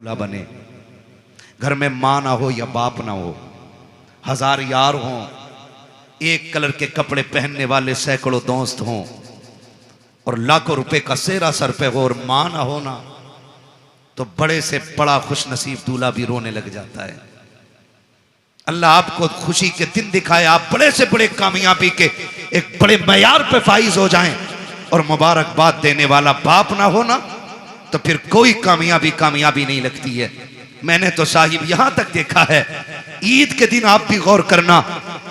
दूल्हा बने। घर में माँ ना हो या बाप ना हो, हजार यार हों, एक कलर के कपड़े पहनने वाले सैकड़ों दोस्त हों और लाखों रुपए का सेहरा सर पे हो और माँ ना हो ना, तो बड़े से बड़ा खुश नसीब दूल्हा भी रोने लग जाता है। अल्लाह आपको खुशी के दिन दिखाए, आप बड़े से बड़े कामयाबी के एक बड़े मयार पे फाइज हो जाएं और मुबारकबाद देने वाला बाप ना हो ना, तो फिर कोई कामयाबी नहीं लगती है। मैंने तो साहिब यहां तक देखा है, ईद के दिन आप भी गौर करना,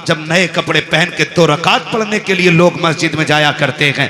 जब नए कपड़े पहन के 2 रकात पढ़ने के लिए लोग मस्जिद में जाया करते हैं,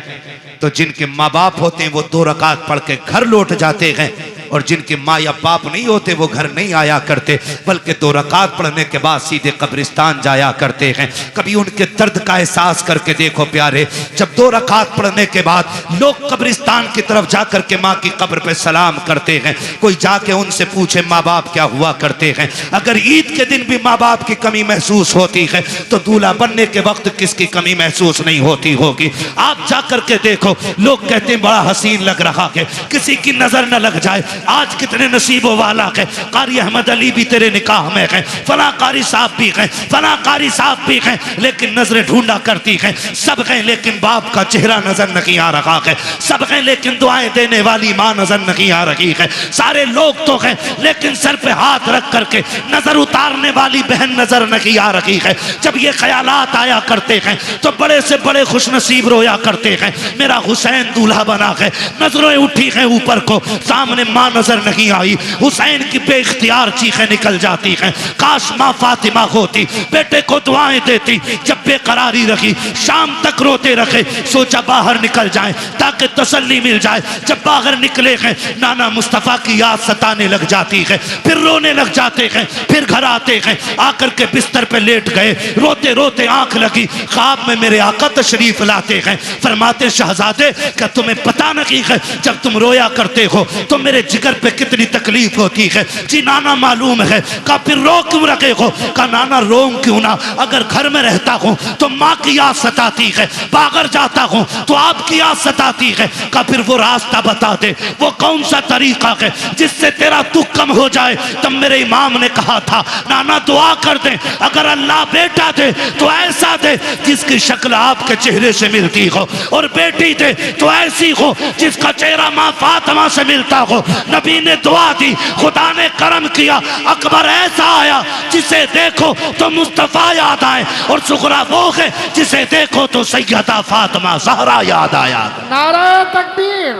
तो जिनके माँ बाप होते हैं वो 2 रकात पढ़ के घर लौट जाते हैं, और जिनके माँ या बाप नहीं होते वो घर नहीं आया करते, बल्कि 2 रकात पढ़ने के बाद सीधे कब्रिस्तान जाया करते हैं। कभी उनके दर्द का एहसास करके देखो प्यारे, जब 2 रकात पढ़ने के बाद लोग कब्रिस्तान की तरफ जाकर के माँ की कब्र पे सलाम करते हैं, कोई जाके उनसे पूछे माँ बाप क्या हुआ करते हैं। अगर ईद के दिन भी माँ बाप की कमी महसूस होती है, तो दूल्हा बनने के वक्त किसकी कमी महसूस नहीं होती होगी। आप जाकर के देखो, लोग कहते हैं बड़ा हसीन लग रहा है, किसी की नजर न लग जाए। आज कितने नसीबों वाला है, कारी अहमद अली भी तेरे निकाह में है, फला कारी साहब भी है, फला कारी साहब भी है, लेकिन नजरें ढूंढा करती हैं। सब हैं लेकिन बाप का चेहरा नजर नहीं आ रहा है, सब हैं लेकिन दुआएं देने वाली माँ नजर नहीं आ रही है। सारे लोग तो हैं लेकिन सर पे हाथ रख करके नजर उतारने वाली बहन नजर नहीं आ रही है। जब ये ख्यालात आया करते हैं तो बड़े से बड़े खुश नसीब रोया करते हैं, मेरा हुसैन दूल्हा बना है। नजरें उठी हैं ऊपर को, सामने माँ नजर नहीं आई। हुसैन की बेइख्तियार चीखें निकल जाती हैं, काश माँ फातिमा होती, बेटे को दुआएं देती। जब बेकरारी रखी, शाम तक रोते रखे, सोचा बाहर निकल जाएं ताकि तसल्ली मिल जाए। जब बाहर निकले हैं, नाना मुस्तफा की याद सताने लग जाती है, फिर रोने लग जाते हैं। फिर घर आते हैं, आकर के बिस्तर पे लेट गए, रोते रोते आंख लगी, ख्वाब में मेरे आका तशरीफ लाते हैं। फरमाते शहजादे क्या तुम्हें पता नहीं है, जब तुम रोया करते हो तो मेरे जिगर पे कितनी तकलीफ होती है। जी नाना मालूम है। का फिर रो क्यों रखे हो? का नाना रोऊं क्यों ना, अगर घर में रहता हूं तो माँ की याद सताती है, बाहर जाता हूं तो आपकी याद सताती है। का फिर वो रास्ता बता दे, वो कौन सा तरीका है जिससे तेरा दुख कम हो जाए। तब मेरे इमाम ने कहा था, नाना दुआ कर दे, अगर अल्लाह बेटा दे तो ऐसा दे जिसकी शक्ल आपके चेहरे से मिलती हो, और बेटी दे तो ऐसी हो जिसका चेहरा माँ फातिमा से मिलता हो। नबी ने दुआ दी, खुदा ने करम किया, अकबर ऐसा आया जिसे देखो तो मुस्तफा याद आए, और सुगरा वो है जिसे देखो तो सैयदा फातिमा ज़हरा याद आया। नारा तकबीर,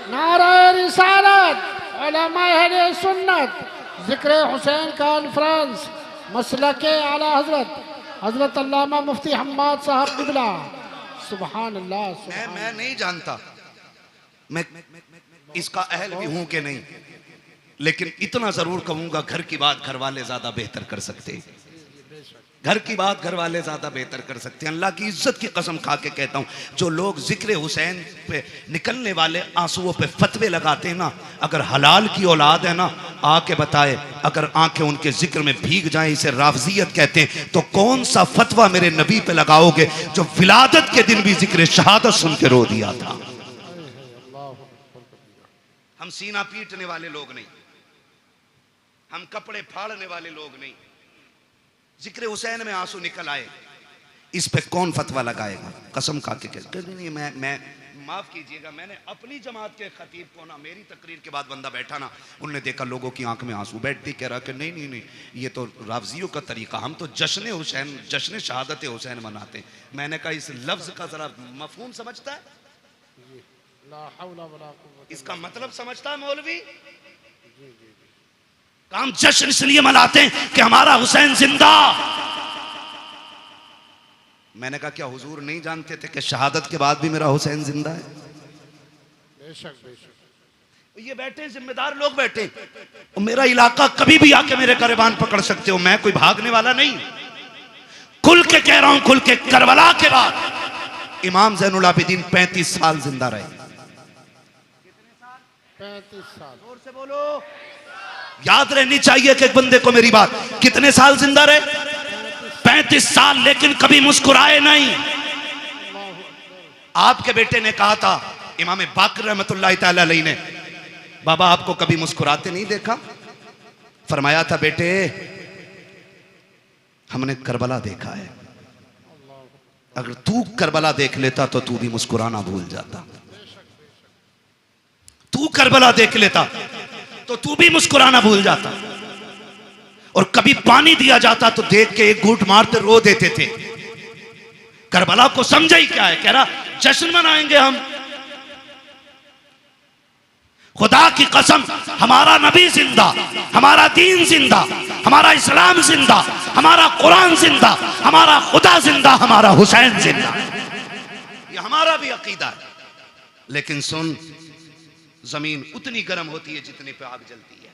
नारा रिसालत, उलमाए अहले सुन्नत, जिक्र हुसैन कॉन्फ्रेंस, मसलके आला हजरत हजरत अल्लामा मुफ्ती हम्माद साहब किबला। सुभान अल्लाह। मैं नहीं जानता मैं इसका अहल भी हूं कि नहीं, लेकिन इतना जरूर कहूंगा, घर की बात घर वाले ज्यादा बेहतर कर सकते हैं। घर की बात घर वाले ज्यादा बेहतर कर सकते हैं। अल्लाह की इज्जत की कसम खा के कहता हूं, जो लोग जिक्र हुसैन पे निकलने वाले आंसुओं पे फतवे लगाते हैं ना, अगर हलाल की औलाद है ना, आके बताए, अगर आंखें उनके जिक्र में भीग जाएं, इसे राफजियत कहते हैं, तो कौन सा फतवा मेरे नबी पे लगाओगे जो विलादत के दिन भी जिक्र शहादत सुन के रो दिया था। हम सीना पीटने वाले लोग नहीं, हम कपड़े फाड़ने वाले लोग नहीं। जिक्र हुसैन में आंसू निकल आए, इस पे कौन फतवा लगाएगा? कसम खा के कहते नहीं, मैं माफ कीजिएगा, मैंने अपनी जमात के खतीब को ना, मेरी तकरीर के बाद बंदा बैठा ना, उनने देखा लोगों की आंख में आंसू, बैठती कह रहा कि नहीं नहीं नहीं, ये तो राफजियों का तरीका, हम तो जश्न हुसैन, जश्न शहादत हुसैन मनाते हैं। मैंने कहा इस लफ्ज का जरा मफहूम समझता है, इसका मतलब समझता है मौलवी? हम जश्न इसलिए मनाते हैं कि हमारा हुसैन जिंदा। मैंने कहा क्या हुजूर नहीं जानते थे कि शहादत के बाद भी मेरा हुसैन जिंदा है? बेशक बेशक। ये बैठे जिम्मेदार लोग बैठे, और मेरा इलाका कभी भी आके मेरे गिरबान पकड़ सकते हो, मैं कोई भागने वाला नहीं। खुल के कह रहा हूं, खुल के, करबला के बाद इमाम ज़ैनुल आबिदीन 35 साल जिंदा रहे। 35 साल। जोर से बोलो, याद रहनी चाहिए कि एक बंदे को मेरी बात। कितने साल जिंदा रहे? 35 साल, लेकिन कभी मुस्कुराए नहीं। आपके बेटे ने कहा था, इमाम बाकर रहमतुल्लाह तआला अलैहि ने, बाबा आपको कभी मुस्कुराते नहीं देखा। फरमाया था, बेटे हमने करबला देखा है, अगर तू करबला देख लेता तो तू भी मुस्कुराना भूल जाता। तू करबला देख लेता तो तू भी मुस्कुराना भूल जाता। और कभी पानी दिया जाता तो देख के एक घूंट मारते रो देते थे। करबला को समझा ही क्या है, कह रहा जश्न मनाएंगे हम। खुदा की कसम, हमारा नबी जिंदा, हमारा दीन जिंदा, हमारा इस्लाम जिंदा, हमारा कुरान जिंदा, हमारा खुदा जिंदा, हमारा हुसैन जिंदा। ये हमारा भी अकीदा है। लेकिन सुन, जमीन उतनी गर्म होती है जितने पे आग जलती है।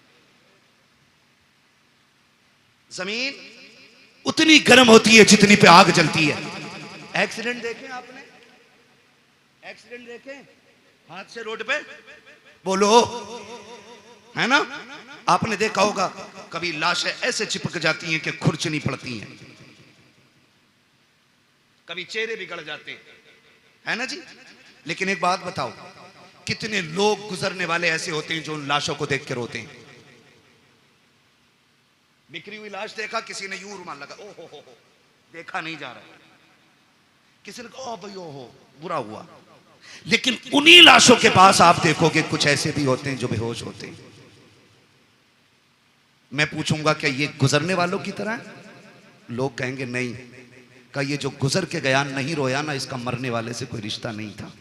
जमीन उतनी गर्म होती है जितनी पे आग जलती है। एक्सीडेंट देखे आपने? एक्सीडेंट देखे हाथ से रोड पे? बोलो, है ना? आपने देखा होगा कभी लाशें ऐसे चिपक जाती हैं कि खुरचनी पड़ती हैं, कभी चेहरे बिगड़ जाते हैं, है ना जी? लेकिन एक बात बताओ, कितने लोग गुजरने वाले ऐसे होते हैं जो उन लाशों को देख के रोते हैं? बिखरी हुई लाश देखा, किसी ने यूं रुमाल लगा, ओ हो, देखा नहीं जा रहा, किसी ने कहा ओ भाई ओ हो, बुरा हुआ। लेकिन उन्हीं लाशों के पास आप देखोगे कुछ ऐसे भी होते हैं जो बेहोश होते हैं। मैं पूछूंगा क्या ये गुजरने वालों की तरह है? लोग कहेंगे नहीं। का ये जो गुजर के गया नहीं रोया ना, इसका मरने वाले से कोई रिश्ता नहीं था।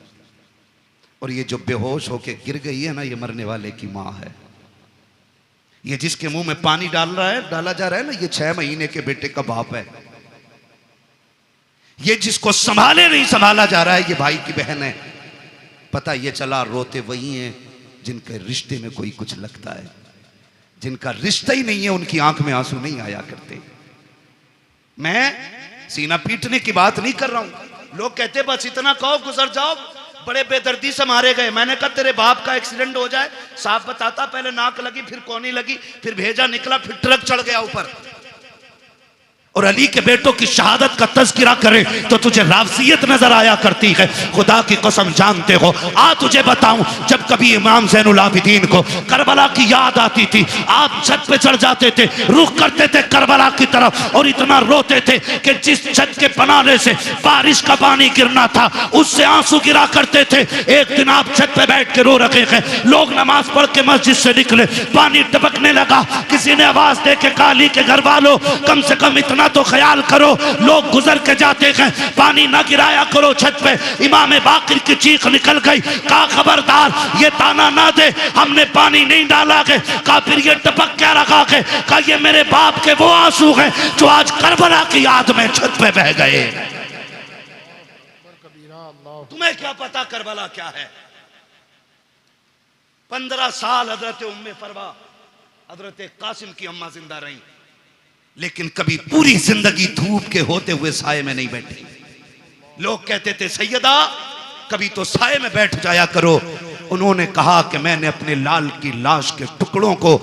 और ये जो बेहोश होके गिर गई है ना, ये मरने वाले की माँ है। ये जिसके मुंह में पानी डाला जा रहा है ना, ये 6 महीने के बेटे का बाप है। ये जिसको संभाले नहीं संभाला जा रहा है, ये भाई की बहन है। पता ये चला रोते वही हैं जिनके रिश्ते में कोई कुछ लगता है। जिनका रिश्ता ही नहीं है उनकी आंख में आंसू नहीं आया करते। मैं सीना पीटने की बात नहीं कर रहा हूं। लोग कहते बस इतना कहो गुजर जाओ, बड़े बेदर्दी से मारे गए। मैंने कहा तेरे बाप का एक्सीडेंट हो जाए, साफ बताता, पहले नाक लगी, फिर कोनी लगी, फिर भेजा निकला, फिर ट्रक चढ़ गया ऊपर। और अली के बेटों की शहादत का तज़किरा करे तो तुझे रावसियत नजर आया करती है। खुदा की कसम जानते हो, आ तुझे बताऊं, जब कभी इमाम ज़ैनुल आबिदीन को करबला की याद आती थी, आप छत पे चढ़ जाते थे, रुख करते थे करबला की तरफ और इतना रोते थे कि जिस छत के बनाने से बारिश का पानी गिरना था उससे आंसू गिरा करते थे। एक दिन आप छत पे बैठ के रो रखे हैं, लोग नमाज पढ़ के मस्जिद से निकले, पानी टपकने लगा। किसी ने आवाज दे के कहा अली के घर वालों, कम से कम इतना तो ख्याल करो, लोग गुजर के जाते हैं, पानी ना गिराया करो छत पे। इमाम बाकिर की चीख निकल गई, कहा खबरदार ये ताना ना दे, हमने पानी नहीं डाला है। कहा फिर ये टपक क्या रखा है? कहा ये मेरे बाप के वो आंसू हैं जो आज करबला की याद में छत पे बह गए। तुम्हें क्या पता करबला क्या है? 15 साल हजरत उम्मे फरवा, हजरत कासिम की अम्मा जिंदा रही, लेकिन कभी पूरी जिंदगी धूप के होते हुए साये में नहीं बैठी। लोग कहते थे सैयदा कभी तो साये में बैठ जाया करो। उन्होंने कहा कि मैंने अपने लाल की लाश के टुकड़ों को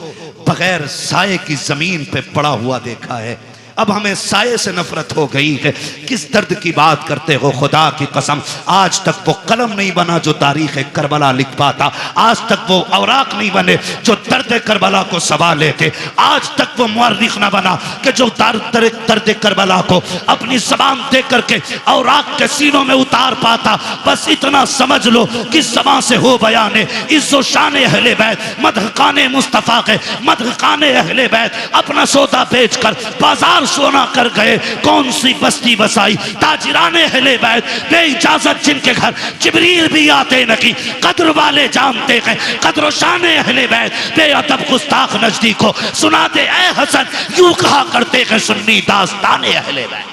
बगैर साये की जमीन पे पड़ा हुआ देखा है। अब हमें साये से नफरत हो गई है। किस दर्द की बात करते हो? खुदा की कसम, आज तक वो कलम नहीं बना जो तारीख करबला लिख पाता। आज तक वो औराक नहीं बने जो दर्द करबला को सवा लेते। आज तक वो मुअर्रिख ना बना कि जो दर्द करबला को अपनी जबान दे करके औराक के सीनों में उतार पाता। बस इतना समझ लो कि जबान से हो बयाने इज्जो शान अहले बैत, मदहकाने मुस्तफ़ा के मदहकाने अहले बैत अपना सौदा बेच कर बाजार सोना कर गए। कौन सी बस्ती बसाई ताजिराने अहले बैत, बेइजाजत जिनके घर जिब्रील भी आते नहीं। कद्र वाले जानते हैं कद्र शान अहले बैत, बेअदब गुस्ताख नजदीक को सुनाते ऐ हसन, यूं कहा करते हैं सुन्नी दास्ताने अहले बैत।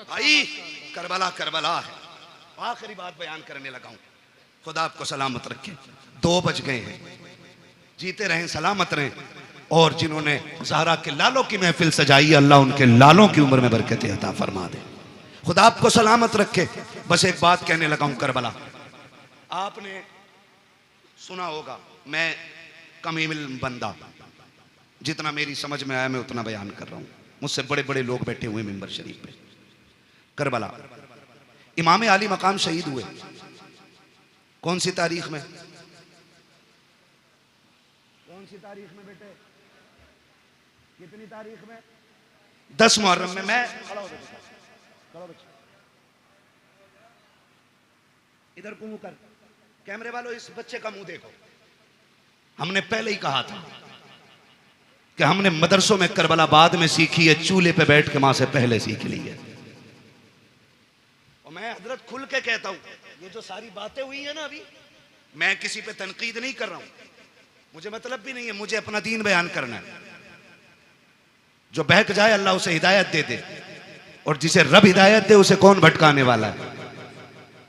भाई करबला करबला है। आखिरी बात बयान करने लगा हूं, खुदा आपको सलामत रखे। 2 बज गए हैं, जीते रहें, सलामत रहें। और जिन्होंने ज़हरा के लालों की महफिल सजाई, अल्लाह उनके लालों की उम्र में बरकत अता फरमा दे। खुदा आपको सलामत रखे। बस एक बात कहने लगा हूं, करबला आपने सुना होगा, मैं कम इल्म बंदा, जितना मेरी समझ में आया मैं उतना बयान कर रहा हूं। मुझसे बड़े बड़े लोग बैठे हुए मिंबर शरीफ पे। करबला इमाम आली मकाम शहीद हुए कौन सी तारीख में? कौन सी तारीख में बेटे? कितनी तारीख में? 10 मुहर्रम में। मैं खड़ा हो बेटा, खड़ा बच्चा, इधर को मुंह कर। कैमरे वालों इस बच्चे का मुंह देखो। हमने पहले ही कहा था कि हमने मदरसों में करबला बाद में सीखी है, चूल्हे पे बैठ के मां से पहले सीख ली है। और मैं हजरत खुल के कहता हूं, ये जो सारी बातें हुई है ना अभी, मैं किसी पे तनकीद नहीं कर रहा हूं, मुझे मतलब भी नहीं है, मुझे अपना दीन बयान करना है। जो बहक जाए अल्लाह उसे हिदायत दे दे, और जिसे रब हिदायत दे उसे कौन भटकाने वाला है।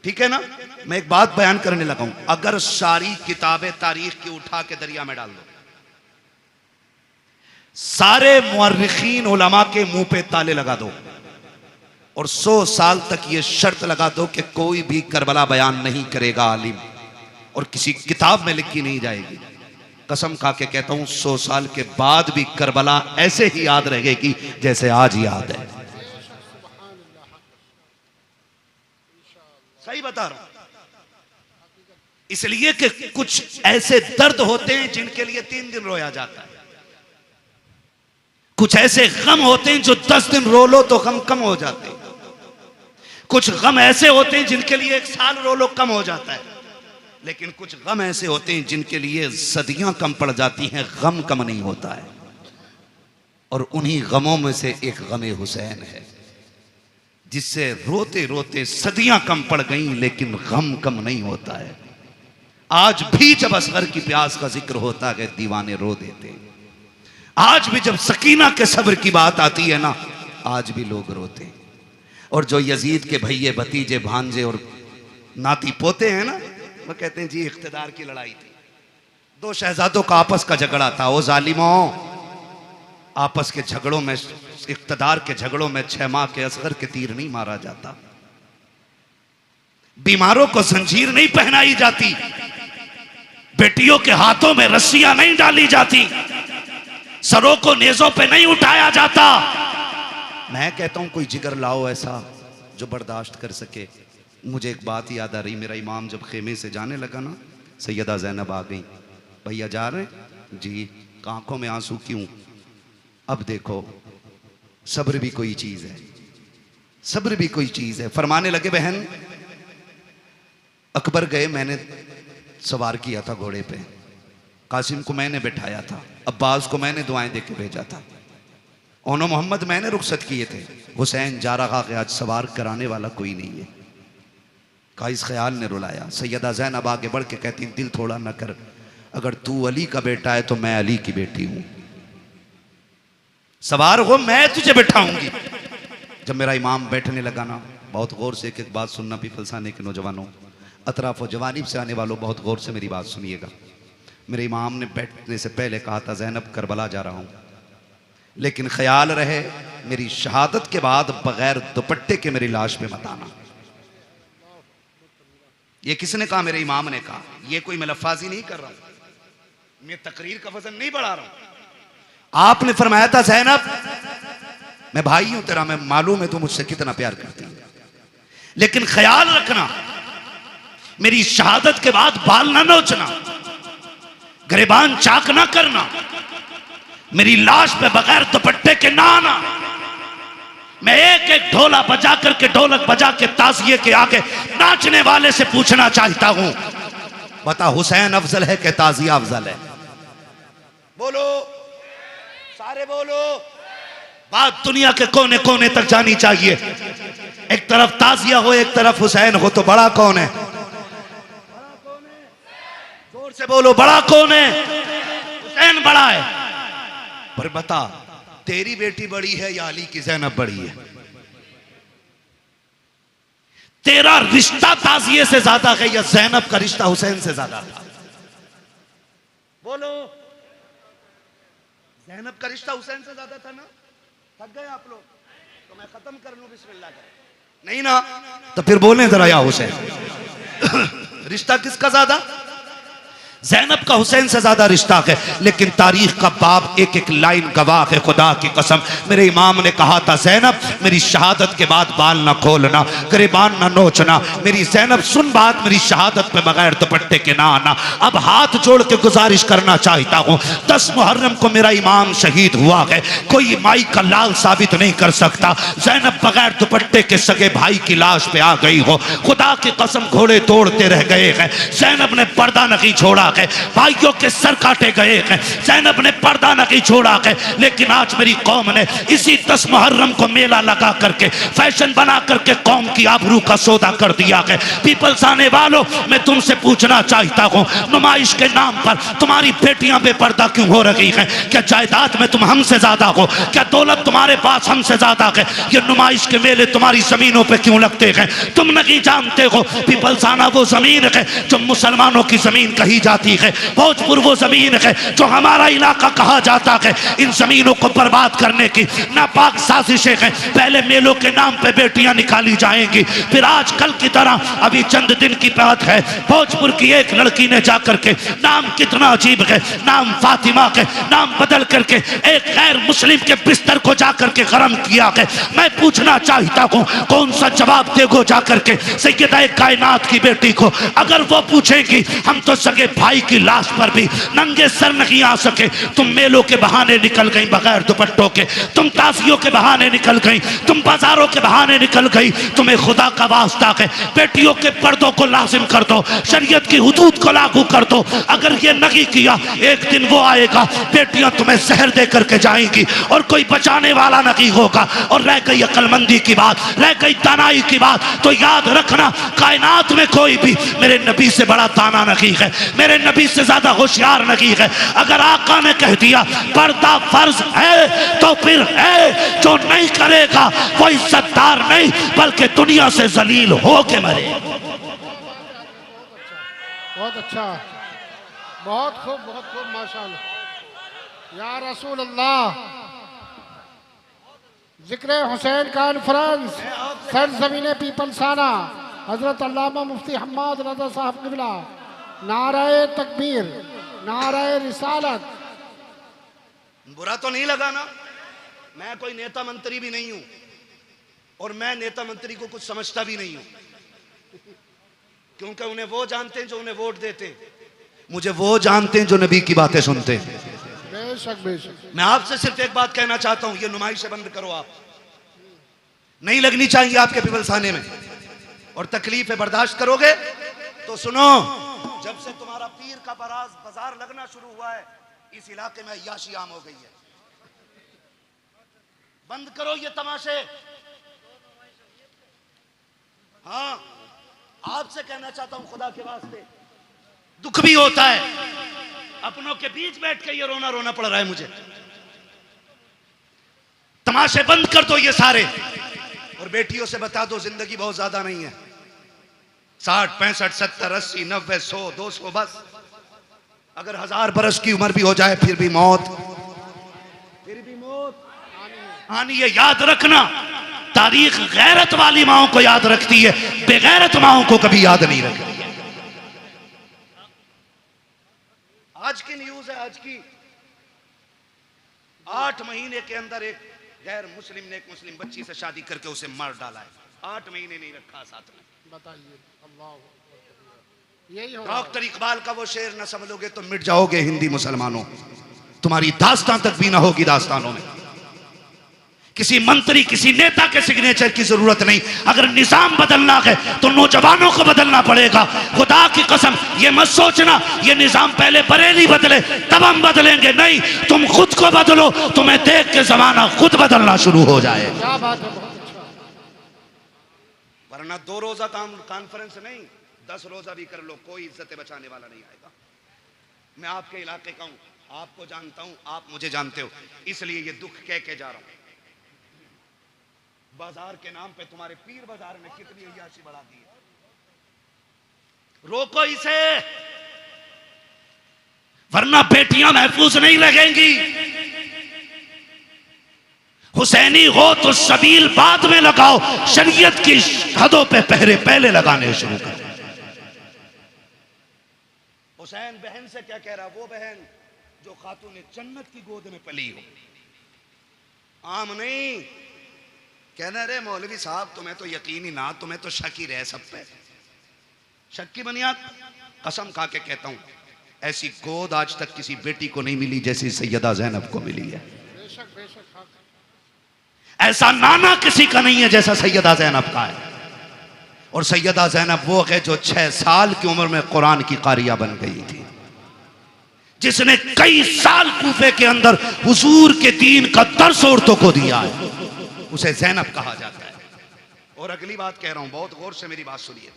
ठीक है ना? मैं एक बात बयान करने लगा हूं, अगर सारी किताबें तारीख की उठा के दरिया में डाल दो, सारे मुअर्रिखीन उलमा के मुंह पे ताले लगा दो, और 100 साल तक ये शर्त लगा दो कि कोई भी करबला बयान नहीं करेगा आलिम, और किसी किताब में लिखी नहीं जाएगी, कसम खा के कहता हूं 100 साल के बाद भी करबला ऐसे ही याद रहेगी जैसे आज याद है। सही बता रहा हूं। इसलिए कि कुछ ऐसे दर्द होते हैं जिनके लिए 3 दिन रोया जाता है, कुछ ऐसे गम होते हैं जो 10 दिन रो लो तो गम कम हो जाते हैं, कुछ गम ऐसे होते हैं जिनके लिए 1 साल रो लो कम हो जाता है, लेकिन कुछ गम ऐसे होते हैं जिनके लिए सदियां कम पड़ जाती हैं, गम कम नहीं होता है। और उन्हीं गमों में से एक गम हुसैन है, जिससे रोते रोते सदियां कम पड़ गईं लेकिन गम कम नहीं होता है। आज भी जब असगर की प्यास का जिक्र होता है दीवाने रो देते हैं, आज भी जब सकीना के सब्र की बात आती है ना, आज भी लोग रोते हैं। और जो यजीद के भैये भतीजे भांजे और नाती पोते हैं ना, वो कहते हैं जी इख्तिदार की लड़ाई थी, 2 शहजादों का आपस का झगड़ा था। ओ जालिमों, आपस के झगड़ों में, इख्तिदार के झगड़ों में 6 माह के असगर के तीर नहीं मारा जाता, बीमारों को जंजीर नहीं पहनाई जाती, बेटियों के हाथों में रस्सियां नहीं डाली जाती, सरों को नेजों पे नहीं उठाया जाता। मैं कहता हूं कोई जिगर लाओ ऐसा जो बर्दाश्त कर सके। मुझे एक बात याद आ रही, मेरा इमाम जब खेमे से जाने लगा ना, सैयदा ज़ैनब आ गई, भैया जा रहे जी, आंखों में आंसू क्यों? अब देखो सब्र भी कोई चीज है, सब्र भी कोई चीज है। फरमाने लगे बहन, अकबर गए, मैंने सवार किया था घोड़े पे, कासिम को मैंने बिठाया था, अब्बास को मैंने दुआएं देके भेजा था, ओनो मोहम्मद मैंने रुखसत किए थे, हुसैन जा रहा कि आज सवार कराने वाला कोई नहीं है। का इस ख्याल ने रुलाया। सैयदा ज़ैनब आगे बढ़ के कहती, दिल थोड़ा न कर, अगर तू अली का बेटा है तो मैं अली की बेटी हूं, सवार हो मैं तुझे बैठाऊंगी। जब मेरा इमाम बैठने लगा ना, बहुत गौर से एक एक बात सुनना, भी फलसाने के नौजवानों, अतराफ व जवानीब से आने वालों, बहुत गौर से मेरी बात सुनिएगा। मेरे इमाम ने बैठने से पहले कहा था, ज़ैनब करबला जा रहा हूं, लेकिन ख्याल रहे मेरी शहादत के बाद बगैर दुपट्टे के मेरी लाश पे मत आना। ये किसने कहा? मेरे इमाम ने कहा। ये कोई मैं लफ्ज़ी नहीं कर रहा हूं, मैं तकरीर का वजन नहीं बढ़ा रहा हूं। आपने फरमाया था, ज़ैनब मैं भाई हूं तेरा, मैं मालूम है तू मुझसे कितना प्यार करती है, लेकिन ख्याल रखना मेरी शहादत के बाद बाल ना नोचना, गिरबान चाक ना करना, मेरी लाश पे बगैर दुपट्टे के ना आना। मैं एक एक ढोला बजा करके, ढोलक बजा के ताज़िए के आगे नाचने वाले से पूछना चाहता हूं, बता हुसैन अफजल है कि ताज़िया अफजल है? बोलो सारे बोलो। बात दुनिया के कोने कोने तक जानी चाहिए। एक तरफ ताज़िया हो, एक तरफ हुसैन हो, तो बड़ा कौन है? जोर से बोलो, बड़ा कौन है? हुसैन बड़ा है। पर बता, तेरी बेटी बड़ी है या अली की ज़ैनब बड़ी है? तेरा रिश्ता ताज़िए से ज्यादा है या ज़ैनब का रिश्ता हुसैन से ज्यादा था? बोलो। ज़ैनब का रिश्ता हुसैन से ज्यादा था ना? थक गए आप लोग? तो मैं खत्म कर लूं, बिस्मिल्लाह कर। नहीं ना, तो फिर बोले जरा या हुसैन। रिश्ता किसका ज्यादा? ज़ैनब का हुसैन से ज्यादा रिश्ता है, लेकिन तारीख का बाब एक एक लाइन गवाह है। खुदा की कसम, मेरे इमाम ने कहा था, ज़ैनब मेरी शहादत के बाद बाल ना खोलना, गिरेबान ना नोचना। मेरी ज़ैनब सुन बात, मेरी शहादत पे बगैर दुपट्टे के ना आना। अब हाथ जोड़ के गुजारिश करना चाहता हूँ, 10 मुहर्रम को मेरा इमाम शहीद हुआ है, कोई माई का लाल साबित नहीं कर सकता। ज़ैनब बगैर दुपट्टे के सगे भाई की लाश पे आ गई हो। खुदा की कसम, घोड़े तोड़ते रह गए हैं, ज़ैनब ने पर्दा नहीं छोड़ा है, भाइयों के सर काटे गए हैं, ज़ैनब ने पर्दा नहीं छोड़ा है। लेकिन आज मेरी कौम ने इसी 10 मुहर्रम को मेला लगा करके, फैशन बना करके कौम की आबरू का सौदा कर दिया है। पीपल्स आने वालों, मैं तुमसे पूछना चाहता हूँ, नुमाइश के नाम पर तुम्हारी बेटियां बेपर्दा क्यों हो रही हैं? क्या जायदाद में तुम हमसे ज्यादा हो? क्या दौलत तुम्हारे पास हमसे ज्यादा है? ये नुमाइश के मेले तुम्हारी जमीनों पे क्यों लगते हैं? तुम नहीं जानते हो पीपल्स आना वो जमीन है जो मुसलमानों की जमीन कही जाती है, भोजपुर वो जमीन है जो हमारा इलाका कहा जाता है। इन जमीनों को बर्बाद करने की नापाक साजिशें हैं। पहले मेलों के नाम पे बेटियां निकाली जाएंगी, फिर आज कल की तरह अभी चंद दिन की बात है, भोजपुर की एक लड़की ने जाकर के, नाम कितना अजीब है, नाम फातिमा के, नाम बदल करके एक गैर मुस्लिम के बिस्तर को जाकर के गरम किया है। मैं पूछना चाहता हूँ, कौन सा जवाब देगो जाकर के सैयदा कायनात की बेटी को? अगर वो पूछेंगी, हम तो सगे भाई की लाश पर भी नंगे सर नहीं आ सके। तुम मेलों के बहाने निकल गई बगैर दुपट्टों के, तुम ताजियों के बहाने निकल गई, तुम बाजारों के बहाने निकल गई। तुम्हें खुदा का वास्ता है, बेटियों के पर्दों को लाजिम कर दो, शरीयत की हुदूद को लागू कर दो। अगर ये नहीं किया, एक दिन वो आएगा, बेटियां तुम्हें जहर दे करके जाएंगी और कोई बचाने वाला नहीं होगा। और रह गई अक्लमंदी की बात, रह गई दानाई की बात, तो याद रखना, कायनात में कोई भी मेरे नबी से बड़ा दाना नहीं है, मेरे नबी से ज्यादा होशियार नहीं है। अगर आका ने कह दिया पर्दा फर्ज है, तो फिर है, जो नहीं करेगा वो इज्जतदार नहीं बल्कि दुनिया से जलील हो के मरे। बहुत अच्छा, बहुत खूब माशाअल्लाह। या रसूल अल्लाह, जिक्र हुसैन कॉन्फ्रेंस सरजमीन पीपलसाना, हजरत अल्लामा मुफ्ती हम्माद रज़ा साहब क़िबला, नाराए तकबीर, नाराए रिसालत। बुरा तो नहीं लगा ना? मैं कोई नेता मंत्री भी नहीं हूं और मैं नेता मंत्री को कुछ समझता भी नहीं हूं, क्योंकि उन्हें वो जानते हैं जो उन्हें वोट देते हैं, मुझे वो जानते हैं जो नबी की बातें सुनते हैं। बेशक बेशक। मैं आपसे सिर्फ एक बात कहना चाहता हूं, ये नुमाइशें बंद करो। आप नहीं लगनी चाहिए आपके पीपलसाने में, और तकलीफें बर्दाश्त करोगे तो सुनो, जब से तुम्हारा पीर का बाजार लगना शुरू हुआ है, इस इलाके में अय्याशी आम हो गई है। बंद करो ये तमाशे। हाँ, आपसे कहना चाहता हूं, खुदा के वास्ते, दुख भी होता है, अपनों के बीच बैठ के ये रोना रोना पड़ रहा है मुझे। तमाशे बंद कर दो ये सारे, और बेटियों से बता दो जिंदगी बहुत ज्यादा नहीं है, 60 65 70 80 90 100 200 बस। अगर 1000 बरस की उम्र भी हो जाए फिर भी मौत आनी है। याद रखना, तारीख गैरत वाली माओं को याद रखती है, बेगैरत माओं को कभी याद नहीं रखती। आज की न्यूज है, आज की, 8 महीने के अंदर एक गैर मुस्लिम ने एक मुस्लिम बच्ची से शादी करके उसे मार डाला है। 8 महीने नहीं रखा साथ में। बताइए, अल्लाह, यही हो। डॉक्टर इकबाल का वो शेर न समझोगे तो मिट जाओगे हिंदी मुसलमानों, तुम्हारी दास्तान तक भी ना होगी दास्तानों में। किसी मंत्री किसी नेता के सिग्नेचर की जरूरत नहीं। अगर निजाम बदलना है तो नौजवानों को बदलना पड़ेगा। खुदा की कसम, ये मत सोचना ये निजाम पहले बरेली बदले तब हम बदलेंगे, नहीं, तुम खुद को बदलो, तुम्हें देख के जमाना खुद बदलना शुरू हो जाए। क्या बात है, बहुत अच्छा। वरना 2 रोजा कॉन्फ्रेंस नहीं, 10 रोजा भी कर लो, कोई इज्जत बचाने वाला नहीं आएगा। मैं आपके इलाके का हूं, आपको जानता हूं, आप मुझे जानते हो, इसलिए ये दुख कह के जा रहा हूं। बाजार के नाम पे तुम्हारे पीर बाजार ने कितनी अय्याशी बढ़ा दी है। रोको इसे, वरना बेटियां महफूज नहीं लगेंगी। हुसैनी हो तो सबील बाद में लगाओ, शरीयत की हदों पे पहरे पहले लगाने शुरू करो। हुसैन बहन से क्या कह रहा, वो बहन जो खातून जन्नत की गोद में पली हो, आम नहीं। कहना रे मौलवी साहब तुम्हें तो यकीन ही ना, तुम्हें तो शक ही रहे सब पे, शक की बुनियाद। कसम खा के कहता हूं ऐसी गोद आज तक किसी बेटी को नहीं मिली जैसी सैयदा ज़ैनब को मिली है। बेशक बेशक हक। ऐसा नाना किसी का नहीं है जैसा सैयदा ज़ैनब का है। और सैयदा ज़ैनब वो है जो 6 साल की उम्र में कुरान की कारिया बन गई थी, जिसने कई साल कूफे के अंदर हुजूर के दीन का दर्स औरतों को दिया है, उसे ज़ैनब कहा जाता है। और अगली बात कह रहा हूं, बहुत गौर से मेरी बात सुनिए,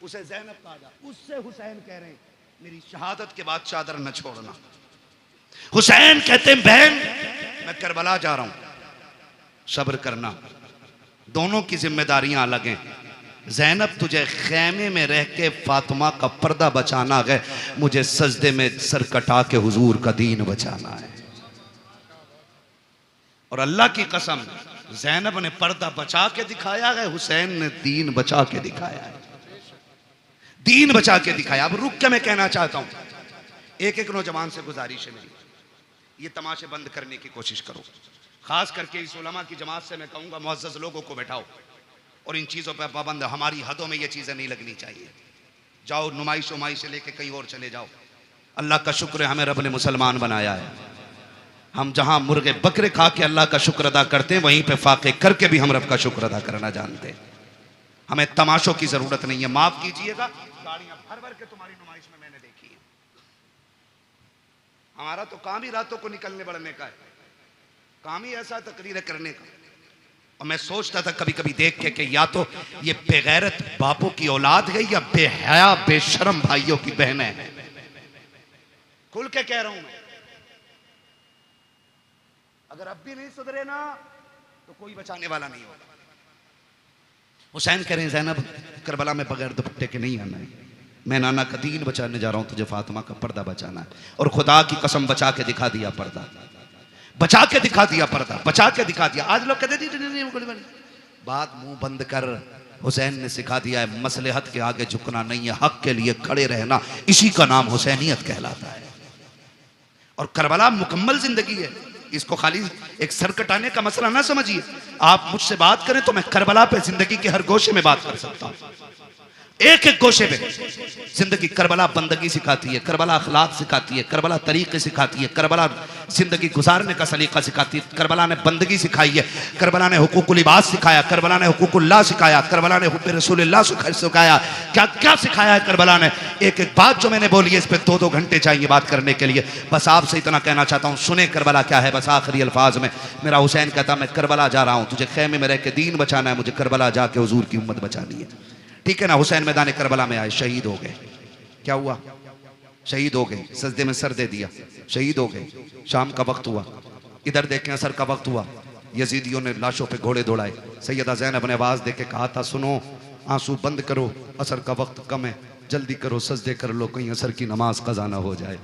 उसे ज़ैनब कहा जाता, उससे हुसैन कह रहे हैं मेरी शहादत के बाद चादर न छोड़ना। हुसैन कहते हैं बहन मैं करबला जा रहा हूं, सब्र करना, दोनों की जिम्मेदारियां अलग हैं। ज़ैनब तुझे खेमे में रह के फातिमा का पर्दा बचाना है, मुझे सजदे में सर कटा के हुजूर का दीन बचाना है। और अल्लाह की कसम ज़ैनब ने पर्दा बचा के दिखाया है, हुसैन ने दीन बचा के दिखाया है, दीन बचा के दिखाया। अब रुक के मैं कहना चाहता हूं, एक एक नौजवान से गुजारिश है मेरी, ये तमाशे बंद करने की कोशिश करो। खास करके इस उलमा की जमात से मैं कहूंगा मुअज़्ज़ज़ लोगों को बैठाओ और इन चीज़ों पर पाबंद, हमारी हदों में ये चीज़ें नहीं लगनी चाहिए। जाओ नुमाइश उमाइश से लेके कहीं और चले जाओ। अल्लाह का शुक्र है हमें रब ने मुसलमान बनाया है। हम जहां मुर्गे बकरे खा के अल्लाह का शुक्र अदा करते हैं, वहीं पे फाके करके भी हम रब का शुक्र अदा करना जानते हैं। हमें तमाशों की जरूरत नहीं है। माफ कीजिएगा, गाड़ियां भर भर के तुम्हारी नुमाइश में मैंने देखी है। हमारा तो काम ही रातों को निकलने बढ़ने का है, काम ही ऐसा तकरीर करने का। और मैं सोचता था कभी कभी देख के कि या तो ये बेगैरत बापों की औलाद है या बेहया बेशरम भाइयों की बहनें हैं। खुल के कह रहा हूं मैं, अगर अब भी नहीं सुधरे ना तो कोई बचाने वाला नहीं होगा। हुसैन कह रहे हैं ज़ैनब करबला में बगैर दुपट्टे के नहीं आना है, मैं नाना का दीन बचाने जा रहा हूं, तुझे फातिमा का पर्दा बचाना है। और खुदा की कसम बचा के दिखा दिया पर्दा, बचा के दिखा दिया पर्दा, बचा के दिखा दिया। आज लोग कहते नहीं, बात मुंह बंद कर। हुसैन ने सिखा दिया है मसलहत के आगे झुकना नहीं है, हक के लिए खड़े रहना, इसी का नाम हुसैनियत कहलाता है। और करबला मुकम्मल जिंदगी है, इसको खाली एक सर कटाने का मसला ना समझिए। आप मुझसे बात करें तो मैं करबला पे जिंदगी के हर गोशे में बात कर सकता हूं, एक एक गोशे में जिंदगी। करबला बंदगी सिखाती है, करबला अखलाक सिखाती है, करबला तरीके सिखाती है, करबला जिंदगी गुजारने का सलीका सिखाती है, करबला ने बंदगी सिखाई है, करबला ने हुकूकुल इबाद सिखाया, करबला ने हुकूकुल्लाह सिखाया, करबला ने हुब्बे रसूलिल्लाह सिखाया। क्या क्या सिखाया है करबला ने। एक एक बात जो मैंने बोली है इस पर 2-2 घंटे चाहिए बात करने के लिए। बस आपसे इतना कहना चाहता हूँ, सुने करबला क्या है। बस आखिरी अल्फाज में मेरा हुसैन कहता मैं करबला जा रहा हूँ, तुझे खेमे में रह के दीन बचाना है, मुझे करबला जाके हुजूर की उम्मत बचानी है। ठीक है ना। हुसैन मैदान करबला में आए, शहीद हो गए। क्या हुआ? शहीद हो गए, सजदे में सर दे दिया, शहीद हो गए। शाम का वक्त हुआ, इधर देखें असर का वक्त हुआ, यजीदियों ने लाशों पे घोड़े दौड़ाए। सैयदा ज़ैनब ने आवाज दे के कहा था सुनो, आंसू बंद करो, असर का वक्त कम है, जल्दी करो, सजदे कर लो, कहीं असर की नमाज कज़ा ना हो जाए।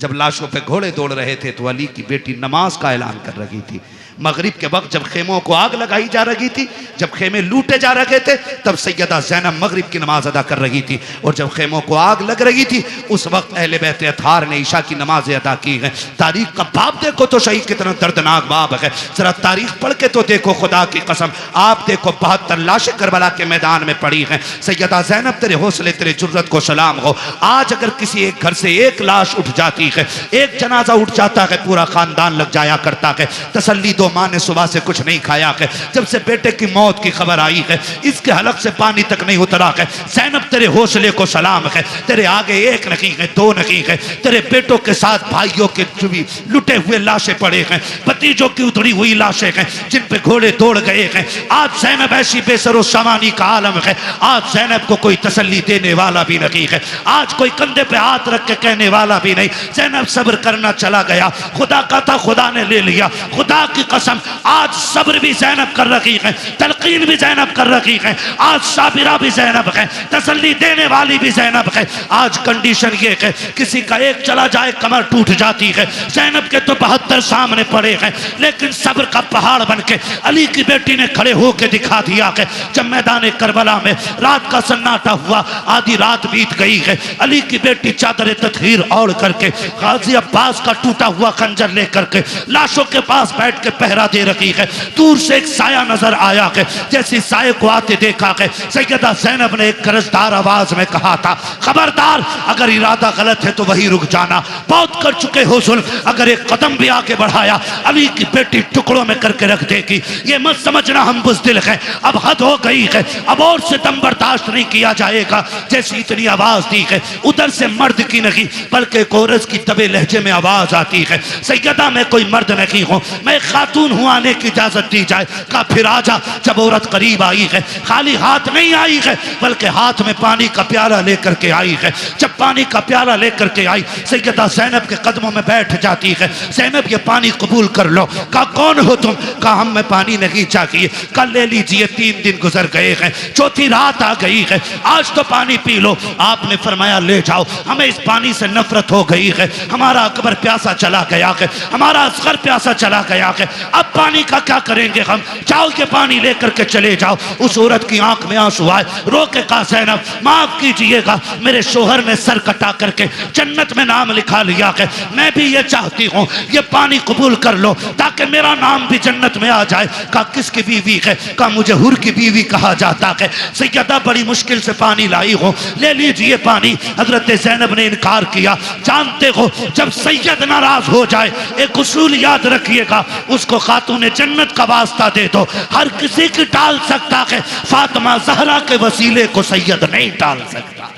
जब लाशों पे घोड़े दौड़ रहे थे तो अली की बेटी नमाज का ऐलान कर रही थी। मगरिब के वक्त जब खेमों को आग लगाई जा रही थी, जब खेमे लूटे जा रहे थे, तब सैयदा ज़ैनब मगरिब की नमाज अदा कर रही थी। और जब खेमों को आग लग रही थी उस वक्त अहले बैत अतहार ने ईशा की नमाज अदा की है। तारीख का बाप देखो तो सही कितना दर्दनाक बाप है, जरा तारीख पढ़ के तो देखो। खुदा की कसम आप देखो 72 लाशें करबला के मैदान में पड़ी हैं। सैयदा ज़ैनब तेरे हौसले तेरे जुर्रत को सलाम हो। आज अगर किसी एक घर से एक लाश उठ जाती है, एक जनाजा उठ जाता है, पूरा खानदान लग जाया करता है। तसल्ली दो, माँ ने सुबह से कुछ नहीं खाया है, जब से बेटे की मौत की खबर आई है इसके हलक से पानी तक नहीं उतरा है। ज़ैनब तेरे हौसले को सलाम है। तेरे आगे एक नहीं है, दो नहीं है, तेरे बेटों के साथ भाइयों के भी लुटे हुए लाशें पड़े हैं, भतीजों की उतरी हुई लाशें हैं जिन पे घोड़े दौड़ गए हैं। आज ज़ैनब ऐसी बेसरो सामानी का आलम है। आज ज़ैनब को कोई तसल्ली देने वाला भी नहीं है, आज कोई कंधे पे हाथ रख के कहने वाला भी नहीं। ज़ैनब सब्र करना चला गया, खुदा का था खुदा ने ले लिया। खुदा की कसम आज सब्र भी ज़ैनब कर रही है। तलकीन भी ज़ैनब कर रखी है, आज साबिरा भी ज़ैनब है, तसल्ली देने वाली भी ज़ैनब है। आज कंडीशन ये है किसी का एक चला जाए कमर टूट जाती है, ज़ैनब के तो 72 सामने पड़े हैं, लेकिन सब्र का पहाड़ बन के अली की बेटी ने खड़े होकर दिखा दिया है। जब मैदान करबला में रात का सन्नाटा हुआ, आधी रात बीत गई है, अली की बेटी चादर तत्हीर ओढ़ करके गाजी अब्बास का टूटा हुआ खंजर लेकर के लाशों के पास बैठ के पहरा दे रखी है। दूर से एक साया नजर आया है, जैसे साये को आते देखा है, सैयदा ज़ैनब ने एक कर्जदार आवाज में कहा था, खबरदार अगर इरादा गलत है तो वही रुक जाना, बहुत कर चुके हो जुल्म, अगर एक कदम भी आगे बढ़ाया अली की बेटी टुकड़ों में करके रख देगी। ये मत समझना हम बुज़दिल हैं, अब हद हो गई है, अब और से दम बर्दाश्त नहीं किया जाएगा। जैसी इतनी आवाज दी है, उधर से मर्द की नहीं बल्कि कोरस की दबे लहजे में आवाज आती है, सैयदा मैं कोई मर्द नहीं हूँ, मैं खातून हूँ, आने की इजाजत दी जाए। का फिर आजा। जब औरत करीब आई है, खाली हाथ नहीं आई है, बल्कि हाथ में पानी का प्याला लेकर के आई है। जब पानी का प्याला लेकर के आई, सैयदा ज़ैनब के कदमों में बैठ जाती है। ज़ैनब ये पानी कबूल कर लो। कहा कौन हो तुम? कहा हम में पानी नहीं चाहिए, कल ले लीजिए, 3 दिन गुजर गए हैं, चौथी रात आ गई है, आज तो पानी पी लो। आपने फरमाया ले जाओ, हमें इस पानी से नफरत हो गई है, हमारा अकबर प्यासा चला गया है, हमारा असगर प्यासा चला गया है, अब पानी का क्या करेंगे हम, जाओ के पानी लेकर के चले जाओ। उस औरत की आंख में आंसू आए, रो के कहा ज़ैनब माफ कीजिएगा, मेरे शोहर ने सर कटा करके जन्नत में नाम लिखा लिया है, मैं भी ये चाहती हूँ ये पानी कबूल कर लो ताकि मेरा नाम भी जन्नत में आ जाए। कहा किसकी बीवी है? कहा मुझे हुर की बीवी कहा जाता है। सैयदा बड़ी मुश्किल से पानी लाई हो, ले लीजिए पानी। हजरत ज़ैनब ने इनकार किया। जानते हो जब सैयद नाराज हो जाए, एक उसूल याद रखिएगा, उसको खातून जन्नत का वास्ता दे दो, हर किसी की टाल सकता है, फातिमा ज़हरा के वसीले को सैयद नहीं टाल सकता।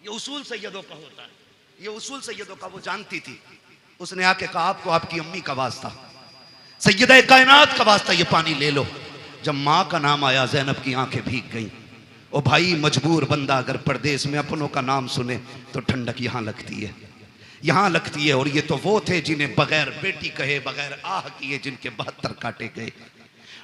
ये उसूल सैयदों का होता है, ये उसूल सैयदों का वो जानती थी। उसने आके कहा आपको आपकी अम्मी का वास्ता, सैयदा कायनात का वास्ता, ये पानी ले लो। जब माँ का नाम आया ज़ैनब की आंखें भीग गईं। ओ भाई मजबूर बंदा अगर परदेश में अपनों का नाम सुने तो ठंडक यहाँ लगती है, यहाँ लगती है। और ये तो वो थे जिन्हें बगैर बेटी कहे, बगैर आह किए जिनके 72 काटे गए,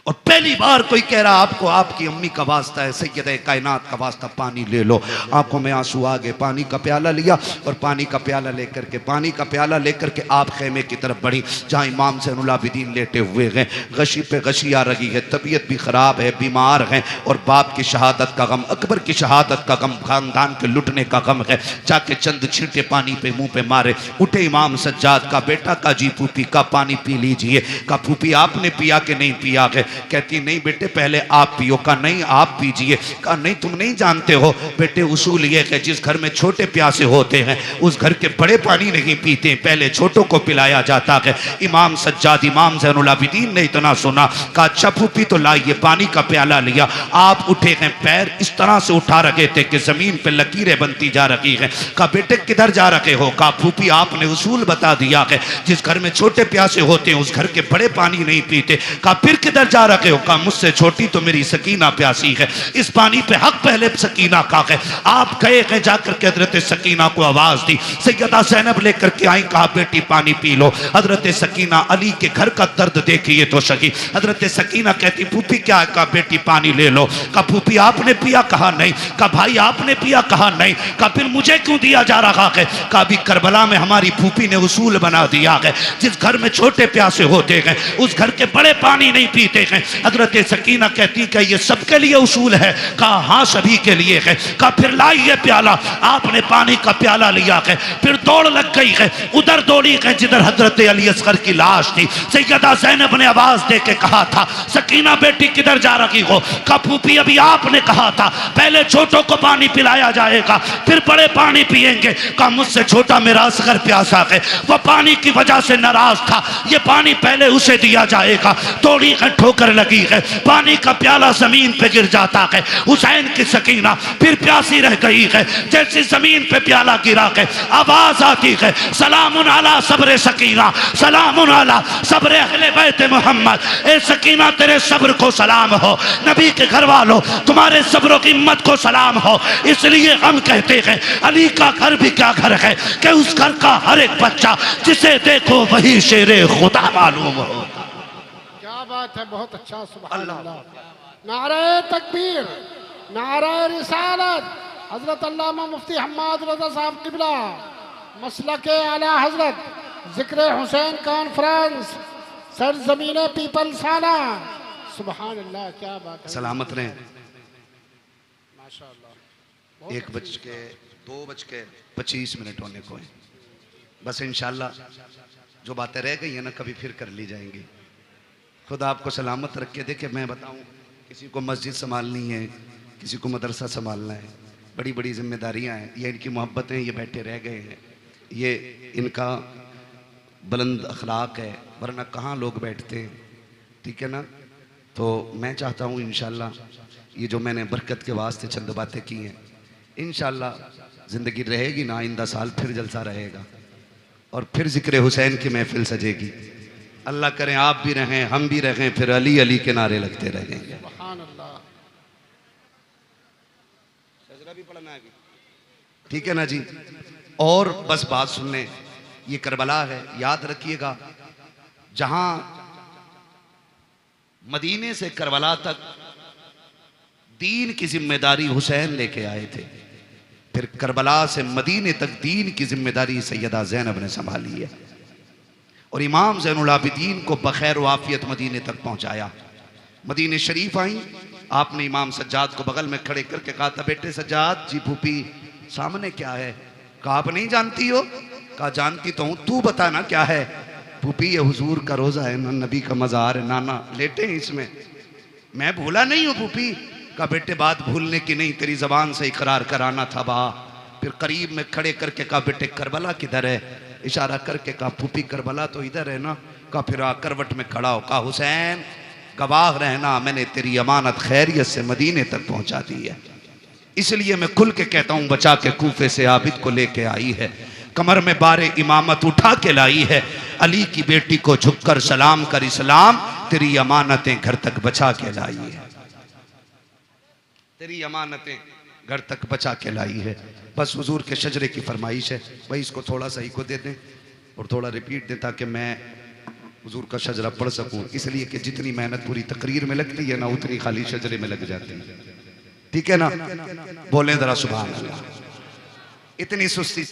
और पहली बार कोई कह रहा आपको आपकी अम्मी का वास्ता है, सैयदा कायनात का वास्ता, पानी ले लो। आंखों में आंसू आ गए, पानी का प्याला लिया और पानी का प्याला लेकर के आप खेमे की तरफ बढ़ी जहाँ इमाम ज़ैनुल आबिदीन लेटे हुए हैं। गशी पे गशी आ रही है, तबीयत भी ख़राब है, बीमार हैं, और बाप की शहादत का गम, अकबर की शहादत का गम, खानदान के लुटने का गम है। जाके चंद छींटे पानी पे मुँह पे मारे। उठे इमाम सज्जाद का बेटा का जी फूफी का पानी पी लीजिए। का फूफी आपने पिया कि नहीं पिया है? कहती नहीं बेटे पहले आप पियो। का नहीं आप पीजिए। का नहीं तुम नहीं जानते हो बेटे, उसूल ये है जिस घर में छोटे प्यासे होते हैं उस घर के बड़े पानी नहीं पीते, पहले छोटों को पिलाया जाता है। इमाम सज्जाद इमाम ज़ैनुल आबिदीन ने इतना सुना, कहा अच्छा फूफी तो लाइए। पानी का प्याला लिया। आप उठे हैं, पैर इस तरह से उठा रखे थे कि जमीन पे लकीरें बनती जा रही हैं। कहा बेटे किधर जा रखे हो? कहा फूफी आपने उसूल बता दिया है, जिस घर में छोटे प्यासे होते हैं उस घर के बड़े पानी नहीं पीते। कहा फिर किधर जा रखे हो? कहा मुझसे छोटी तो मेरी सकीना प्यासी है, इस पानी पे हक पहले सकीना का है। आप गए हैं, जाकर के हजरत सकीना को आवाज दी। सैयदा ज़ैनब लेकर के आई, कहा बेटी पानी पी लो। हजरत सकीना अली के घर का दर्द देखिए तो सही। हजरत सकीना कहती फूफी क्या है? कहा बेटी पानी ले लो। कहा फूफी आपने पिया? कहा नहीं। कहा भाई आपने पिया? कहा नहीं। कहा फिर मुझे क्यों दिया जा रहा है? कहा अभी करबला में हमारी फूफी ने उसूल बना दिया है, जिस घर में छोटे प्यासे होते हैं उस घर के बड़े पानी नहीं पीते हैं। हजरत सकीना कहती कि ये सबके लिए उसूल है? कहा हाँ सभी के लिए है। कहा फिर लाइए प्याला। आपने पानी का प्याला लिया है, फिर दौड़ लग गई है, उधर दौड़ी है जिधर हजरत अली असगर की लाश थी। सैयदा ज़ैनब ने आवाज दे के कहा था सकीना बेटी किधर जा रही हो? कहा फूफी अभी आपने कहा था पहले छोटों को पानी पिलाया जाएगा फिर बड़े पानी पिएंगे। कहा मुझसे छोटा मेरा असगर प्यासा है, वह पानी की वजह से नाराज था, ये पानी पहले उसे दिया जाएगा। थोड़ी ठोकर लगी है, पानी का प्याला जमीन पे गिर जाता है। हुसैन की सकीना फिर प्यासी रह गई है। जैसे जमीन पे प्याला गिरा है आवाज आती है सलामुन अला सब्र सकीना, सलामुन अला सब्र अहले बैत मोहम्मद। ए सकीना तेरे सब्र को सलाम हो, नबी के घर वालों तुम्हारे सब्र की हिम्मत को सलाम हो। इसलिए हम कहते हैं अली का घर भी क्या घर है कि उस घर का हर एक बच्चा जिसे देखो वही शेरे खुदा मालूम हो। क्या बात है, बहुत अच्छा, सुभान अल्लाह। नारे तकबीर, नारे रिसालत, हजरत अल्लामा मुफ्ती हम्माद रज़ा साहब किबला, मसलक आला हजरत, जिक्र हुसैन कॉन्फ्रेंस, सरजमीन पीपल्स आना। सुभान अल्लाह, क्या बात है। सलामत रहें। माशाअल्लाह। 1:02:25 होने को है। बस इंशाल्लाह जो बातें रह गई हैं ना, कभी फिर कर ली जाएंगी। खुदा आपको सलामत रख के देखे। मैं बताऊं, किसी को मस्जिद संभालनी है, किसी को मदरसा संभालना है, बड़ी बड़ी जिम्मेदारियां हैं। ये इनकी मोहब्बतें, ये बैठे रह गए हैं, ये इनका बुलंद अखलाक है, वरना कहाँ लोग बैठते हैं। ठीक है ना। तो मैं चाहता हूँ इंशाल्लाह ये जो मैंने बरकत के वास्ते चंद बातें की हैं, इंशाल्लाह ज़िंदगी रहेगी ना, आइंदा साल फिर जलसा रहेगा और फिर ज़िक्र हुसैन की महफिल सजेगी। अल्लाह करें आप भी रहें, हम भी रहें, फिर अली अली के नारे लगते रहेंगे। सुभान अल्लाह। भी पढ़ना है। ठीक है ना जी। और बस बात सुनने, ये करबला है, याद रखिएगा। जहां मदीने से करबला तक दीन की जिम्मेदारी हुसैन लेके आए थे, फिर करबला से मदीने तक दीन की जिम्मेदारी सैयदा ज़ैनब ने संभाली है और इमाम ज़ैनुल आबिदीन को बखैर वाफियत मदीने तक पहुंचाया। मदीने शरीफ आई, आपने इमाम सज्जाद को बगल में खड़े करके कहा था, बेटे सज्जाद जी, फूफी सामने क्या है? कहा आप नहीं जानती हो? कहा जानती तो हूं, तू बता ना क्या है? फूफी ये हुजूर का रोज़ा है ना, नबी का मज़ार है, नाना लेटे हैं इसमें। मैं भूला नहीं हूँ फूफी। कहा बेटे बात भूलने की नहीं, तेरी ज़बान से इकरार कराना था बा। फिर करीब में खड़े करके कहा बेटे करबला किधर है? इशारा करके कहा फूफी करबला तो इधर है ना। कहा फिर करवट में खड़ा हो, कहा हुसैन गवाह रहना, मैंने तेरी अमानत खैरियत से मदीने तक पहुंचा दी है, इसलिए मैं खुल के कहता हूं, बचा के कूफे से आबिद को लेके आई है, कमर में बारे इमामत उठा के लाई है, अली की बेटी को झुककर सलाम कर इस्लाम, तेरी अमानतें घर तक बचा के लाई है, तेरी अमानतें घर तक बचा के लाई है। बस हुजूर के शजरे की फरमाइश है, भाई इसको थोड़ा सा ही को दे दें और थोड़ा रिपीट दें ताकि मैं हुजूर का शजरा पढ़ सकूं, इसलिए कि जितनी मेहनत पूरी तकरीर में लगती है ना, उतनी खाली शजरे में लग जाती है। ठीक है ना। बोलें जरा सुभान अल्लाह। इतनी सुस्ती